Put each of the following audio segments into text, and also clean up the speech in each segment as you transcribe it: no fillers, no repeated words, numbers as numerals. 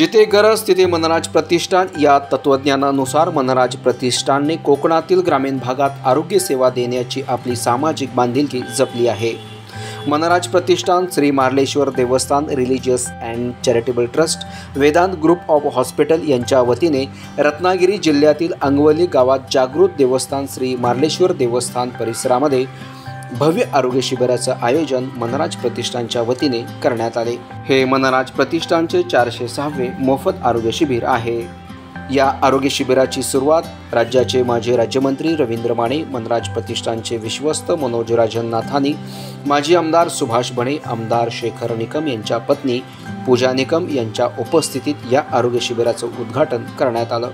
जिथे गरज तिथे मनराज प्रतिष्ठान या तत्वज्ञानानुसार मनराज प्रतिष्ठानने कोकणातील ग्रामीण भागात आरोग्य सेवा देण्याची आपली सामाजिक बांधिलकी जपली आहे। मनराज प्रतिष्ठान, Shri Marleshwar Devasthan religious and charitable trust, Vedant group of hospital यांच्या वतीने रत्नागिरी जिल्ह्यातील अंगवली गावात जागृत देवस्थान श्री मार्लेश्वर देवस्थान परिसरामध्ये भव्य आरोग्य शिबिराचं आयोजन मनराज प्रतिष्ठानच्या वतीने करण्यात आले। हे मनराज प्रतिष्ठानचे 406वे मोफत आरोग्य शिबिर आहे। या आरोग्य शिबिराची सुरुवात राज्याचे माजी राज्यमंत्री रवींद्र माने, मनराज प्रतिष्ठानचे विश्वस्त मनोजराजन नाथानी, माजी आमदार सुभाष बणे, आमदार शेखर निकम यांच्या पत्नी पूजा निकम यांच्या उपस्थितीत या आरोग्य शिबिराचं उद्घाटन करण्यात आलं।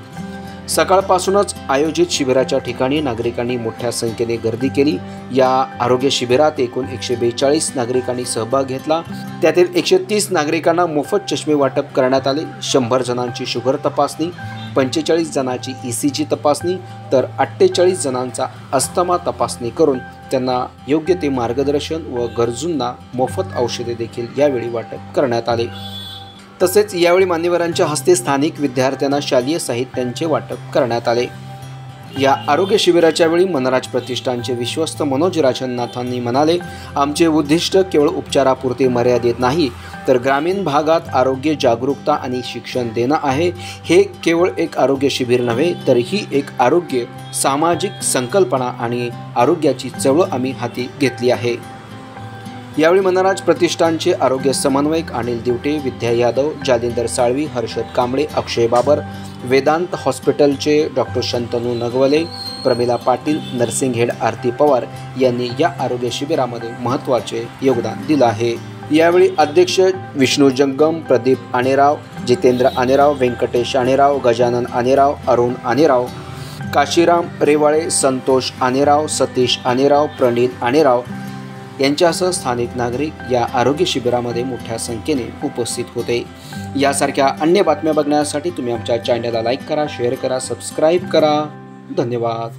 सकाळपासूनच आयोजित शिबिराच्या ठिकाणी नागरिकांनी मोठ्या संख्येने गर्दी केली। या आरोग्य शिबिरात एकूण 142 नागरिकांनी सहभाग घेतला। त्यातील 130 नागरिकांना मोफत चष्मे वाटप करण्यात आले। 100 जणांची शुगर तपासणी, 45 जणांची ECG तपासणी तर 48 जणांचा अस्थमा तपासणी करून त्यांना योग्य ते मार्गदर्शन व गरजूंना मोफत औषधे देखील यावेळी वाटप करण्यात आले। तसेच यावेळी मान्यवरांच्या हस्ते स्थानिक विद्यार्थ्यांना शालेय साहित्यांचे वाटप करण्यात आले। या आरोग्य शिबिराच्या वेळी मनराज प्रतिष्ठानचे विश्वस्त मनोजराजन नाथांनी म्हणाले, आमचे उद्दिष्ट केवळ उपचारापुरते मर्यादित नाही तर ग्रामीण भागात आरोग्य जागरूकता आणि शिक्षण देणं आहे। हे केवळ एक आरोग्य शिबिर नव्हे तर ही एक आरोग्य सामाजिक संकल्पना आणि आरोग्याची चळवळ आम्ही हाती घेतली आहे। यावेळी मनराज प्रतिष्ठानचे आरोग्य समन्वयक अनिल दिवटे, विद्या यादव, जालिंदर साळवी, हर्षद कांबळे, अक्षय बाबर, वेदांत हॉस्पिटलचे doctor Shantanu Nagwale, Pramila Patil, nursing head Aarti Pawar यांनी या आरोग्य शिबिरामध्ये महत्त्वाचे योगदान दिलं आहे। यावेळी अध्यक्ष विष्णू जंगम, प्रदीप आनेराव, जितेंद्र आनेराव, व्यंकटेश आनेराव, गजानन आनेराव, अरुण आनेराव, काशीराम रेवाळे, संतोष आनेराव, सतीश आनेराव, प्रणित आनेराव यांच्यासह स्थानिक नागरिक या आरोग्य शिबिरामध्ये मोठ्या संख्येने उपस्थित होते। यासारख्या अन्य बातम्या बघण्यासाठी तुम्ही आमच्या चॅनलला लाईक करा, शेअर करा, सबस्क्राईब करा। धन्यवाद।